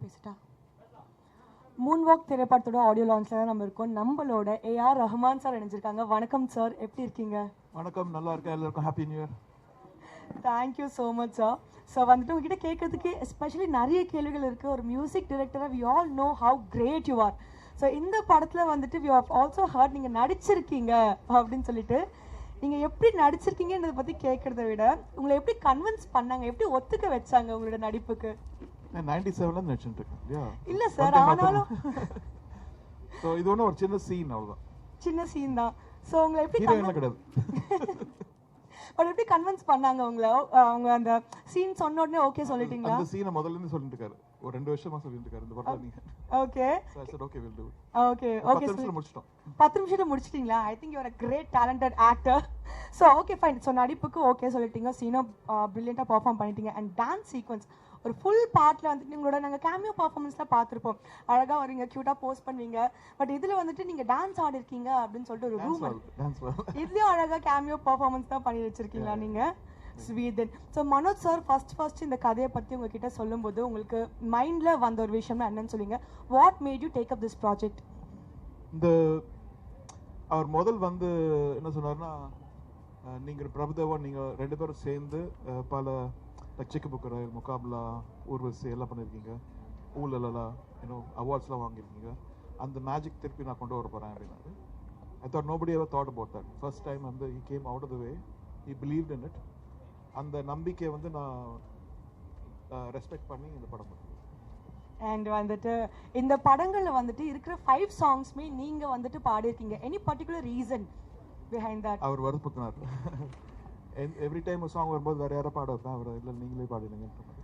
பேசிட்டா Moon walk திரைப்படத்தோட audio லான்ச்ல தான் நம்ம இருக்கோம். நம்மளோட ஏஆர் ரஹ்மான் சார் இணைஞ்சிருக்காங்க. வணக்கம் சார், எப்படி இருக்கீங்க? வணக்கம், நல்லா இருக்கேன். எல்லாருக்கும் happy new year. Thank you so much sir. So வந்துட்டு உங்ககிட்ட கேட்கறதுக்கு எஸ்பெஷலி நிறைய கேள்விகள் இருக்குது. ஒரு மியூசிக் டிரெக்டராக we all know how great you are. So இந்த படத்தில் வந்துட்டு வி ஹவ் ஆல்சோ ஹர்ட் நீங்கள் நடிச்சிருக்கீங்க அப்படின்னு சொல்லிட்டு, நீங்கள் எப்படி நடிச்சிருக்கீங்கன்றதை பற்றி கேட்குறத விட உங்களை எப்படி கன்வின்ஸ் பண்ணாங்க, எப்படி ஒத்துக்க வச்சாங்க உங்களோட நடிப்புக்கு? 97ல நடிச்சிட்டு இருக்கேன். இல்ல சார், ஆனாலும் சோ இது ஒண்ணு ஒரு சின்ன சீன், அவ்வளவுதான். சின்ன சீன் தான். சோ உங்களை எப்படி கிடையாது பட் எப்படி கன்வின்ஸ் பண்ணாங்க உங்களை? அவங்க அந்த சீன் சொன்ன உடனே ஓகே சொல்லிட்டீங்களா? அந்த சீனை முதல்ல இருந்து சொல்லிட்டு இருக்காரு, ஒரு 2 வருஷமா சொல்லிட்டு இருக்காரு இந்த படத்துல. நீங்க okay so I said okay will do it. Okay okay 10 நிமிஷத்துல முடிச்சிட்டோம். 10 நிமிஷத்துல முடிச்சிட்டீங்களா? I think you are a great talented actor. So okay fine. So நடிப்புக்கு ஓகே சொல்லிட்டீங்க, சீனும் பிரில்லியண்டா பெர்ஃபார்ம் பண்ணிட்டீங்க. அண்ட் டான்ஸ் சீக்வன்ஸ் ஒரு ஃபுல் பார்ட்ல வந்துட்டு உங்களோட நாங்கள் கேமியோ பர்ஃபார்மன்ஸ்லாம் பார்த்துருப்போம். அழகாக வரீங்க, க்யூட்டாக போஸ்ட் பண்ணுவீங்க. பட் இதில் வந்துட்டு நீங்கள் டான்ஸ் ஆடிருக்கீங்க அப்படின்னு சொல்லிட்டு ஒரு ரூம், இதுலேயும் அழகாக கேமியோ பர்ஃபார்மன்ஸ் தான் பண்ணி வச்சிருக்கீங்களா நீங்கள்? ஸ்வீதன். ஸோ மனோஜ் சார் ஃபர்ஸ்ட் இந்த கதையை பற்றி உங்ககிட்ட சொல்லும்போது உங்களுக்கு மைண்டில் வந்த ஒரு விஷயம்னா என்னன்னு சொல்லுங்க. What made you take up this project? இந்த அவர் முதல் வந்து என்ன சொன்னார்னா, நீங்கள் பிரபுதேவா நீங்கள் 2 பேரும் சேர்ந்து பல சிக்கு புக்கரை, முகாப்லா, ஊர்வசி எல்லாம் பண்ணியிருக்கீங்க, ஊழலா அவார்ட்ஸ்லாம் வாங்கியிருக்கீங்க. அந்த மேஜிக் திருப்பி நான் கொண்டு வர போகிறேன் அப்படின்னாரு. I thought nobody ever thought about that. First time வந்து he came out of the way, he believed in it. அந்த நம்பிக்கையை வந்து நான் ரெஸ்பெக்ட் பண்ணி இந்த படம் பண்ணேன். அண்ட் வந்துட்டு இந்த படங்களில் வந்துட்டு இருக்கிற 5 சாங்ஸ்மே நீங்கள் வந்துட்டு பாடியிருக்கீங்க. Any particular reason behind that? அவர் வருத்தப்பட்டார். எவ்ரி டைம் ஒரு சாங் வரும்போது வேற யாரை பாட வைப்பேன், அவர் இல்லை நீங்களே பாடிடுங்கன்ற மாதிரி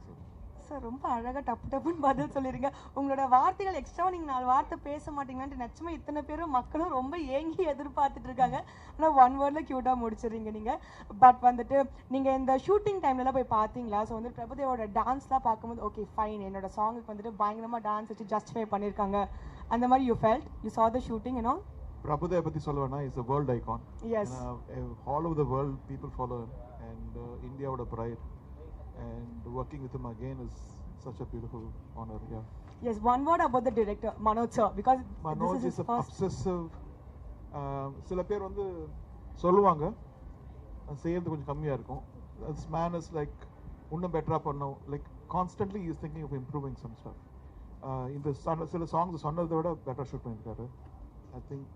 சார். ரொம்ப அழகாக டப்புன்னு பதில் சொல்லிடுங்க. உங்களோட வார்த்தைகள் எக்ஸ்ட்ரா நீங்கள் 4 வார்த்தை பேச மாட்டீங்களான்ட்டு நிச்சயமா இத்தனை பேரும் மக்களும் ரொம்ப ஏங்கி எதிர்பார்த்துட்டு இருக்காங்க. ஆனால் 1 வேர்டில் க்யூட்டாக முடிச்சிடுறீங்க நீங்கள். பட் வந்துட்டு நீங்கள் இந்த ஷூட்டிங் டைம்லலாம் போய் பார்த்தீங்களா? ஸோ வந்து பிரபுதேவோட டான்ஸ்லாம் பார்க்கும்போது ஓகே ஃபைன், என்னோட சாங்குக்கு வந்துட்டு பயங்கரமாக டான்ஸ் வச்சு ஜஸ்டிஃபை பண்ணியிருக்காங்க அந்த மாதிரி you felt? You saw the shooting and all? Prabhudeva பத்தி சொல்லுவேன்னா is a world icon. Yes. All over the world people follow him, and Indiaவோட pride, and working with him again is such a beautiful honor. Yeah. Yes, one word about the director Manoj sir, because Manoj this is his first obsessive. சில பேர் வந்து சொல்லுவாங்க செய்யறது கொஞ்சம் கம்மியா இருக்கும். This man is like இன்னும் பெட்டரா பண்ணணும், like constantly he is thinking of improving some stuff. இந்த சில சாங்ஸ் சொன்னதை விட பெட்டரா ஷூட் பண்ணிருக்காரு. I think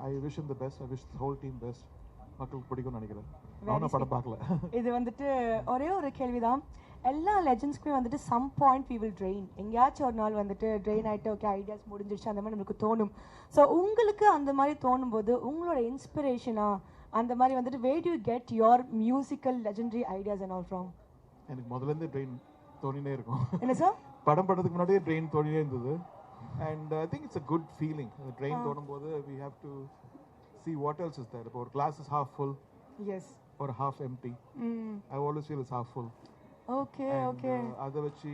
I wish him the best. I wish the whole team best. மக்களுக்கு பிடிக்கும்னு நினைக்கிறேன். நான் படம் பார்க்கல. இது வந்துட்டு ஒரே ஒரு கேள்விதான். எல்லா லெஜெண்ட்ஸ்க்குமே வந்துட்டு some point we will drain. எங்கேயாச்சும் ஒரு நாள் வந்துட்டு ட்ரெயின் ஆகிட்டு ஓகே ஐடியாஸ் முடிஞ்சிருச்சு அந்த மாதிரி நமக்கு தோணும். ஸோ உங்களுக்கு அந்த மாதிரி தோணும் போது உங்களோட இன்ஸ்பிரேஷனா அந்த மாதிரி வந்துட்டு where do you get your musical legendary ideas and all from? எனக்கு முதல்ல இருந்து ட்ரெயின் தோணினே இருக்கும். என்ன சார்? படம் படத்துக்கு முன்னாடியே ட்ரெயின் தோணினே இருந்தது. And I think it's a good feeling. The train தோணும்போது we have to see what else is there. If our glass is half full, yes, or half empty, I always feel it's half full. Okay, and, okay. அதை வச்சு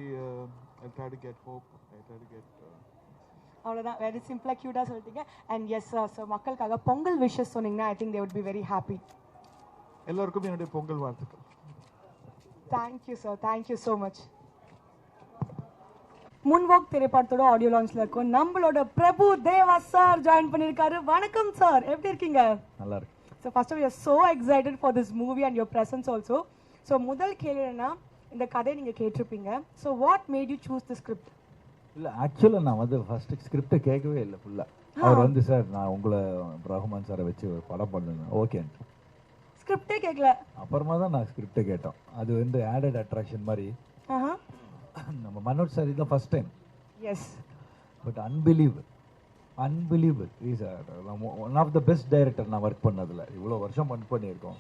I try to get hope. I try to get அவ்வளோதான். Very சிம்பிளாக க்யூட்டாக சொல்லிட்டீங்க. And yes sir, so மக்களுக்காக Pongal wishes சொன்னீங்கன்னா I think they would be very happy. எல்லாருக்கும் என்னுடைய பொங்கல் வாழ்த்துக்கள். Thank you sir, thank you so much. Moonwalk திரைப்படத்தோட ஆடியோ லான்ச்ல இருக்கும். நம்மளோட பிரபு தேவா சார் ஜாயின் பண்ணிருக்காரு. வணக்கம் சார், எப்படி இருக்கீங்க? நல்லா இருக்கு. So first of you are so excited for this movie and your presence also. So முதல் கேள்வி என்னன்னா, இந்த கதையை நீங்கள் கேட்டிருப்பீங்க. So what made you choose the script? இல்லை ஆக்சுவலாக நான் வந்து ஃபர்ஸ்ட் ஸ்கிரிப்டை கேட்கவே இல்லை ஃபுல்லாக. அவர் வந்து சார் நான் உங்களை ரஹ்மான் சாரை வச்சு ஒரு படம் பண்ணுங்க ஓகேன்ட்டு. ஸ்கிரிப்டே கேட்கல. அப்புறமா தான் நான் ஸ்கிரிப்டை கேட்டோம். அது வந்து ஆடட் அட்ராக்ஷன் மாதிரி. நம்ம மனோஜ் சார் இதுதான் first time. Yes. But unbelievable is one of the best director நான் ஒர்க் பண்ணதில்ல. இவ்வளோ வருஷம் ஒர்க் பண்ணியிருக்கோம்.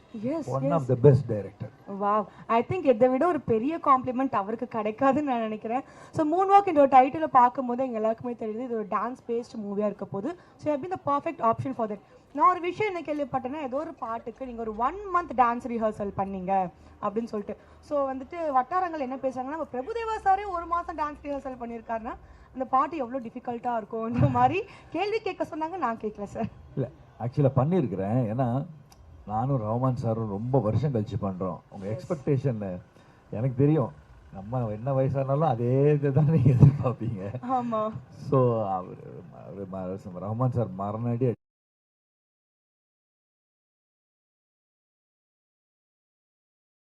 One of the best director. Wow, I think இதை விட ஒரு பெரிய காம்ப்ளிமெண்ட் அவருக்கு கிடைக்காதுன்னு நான் நினைக்கிறேன். ஸோ மூன் வாக் இந்த ஒரு டைட்டிலை பார்க்கும்போது எங்கள் எல்லாருக்குமே தெரியுது இது ஒரு டான்ஸ் பேஸ்ட் மூவியாக இருக்க போது. So have been the perfect option for that. நான் ஒரு விஷயம் என்ன கேள்விப்பட்டேன்னா, ஏதோ ஒரு பாட்டுக்கு நீங்கள் ஒரு 1 month டான்ஸ் ரிஹர்சல் பண்ணீங்க அப்படின்னு சொல்லிட்டு. ஸோ வந்துட்டு வட்டாரங்கள் என்ன பேசுறாங்கன்னா, நம்ம பிரபுதேவா சாரே 1 மாதம் டான்ஸ் ரிஹர்சல் பண்ணியிருக்காருன்னா அந்த பாட்டு எவ்வளோ டிஃபிகல்ட்டாக இருக்கும்ன்ற மாதிரி கேள்வி கேட்க சொன்னாங்க. நான் கேட்கல சார். இல்லை ஆக்சுவலாக பண்ணியிருக்கிறேன். ஏன்னா நானும் ரஹ்மான் சாரும் ரொம்ப வருஷம் கழிச்சு பண்ணுறோம். உங்கள் எக்ஸ்பெக்டேஷன் எனக்கு தெரியும். நம்ம என்ன வயசானாலும் அதே இதுதான் நீங்க எதிர்பார்ப்பீங்க. ஆமா. ஸோ அவர் ரஹ்மான் சார் மரணடி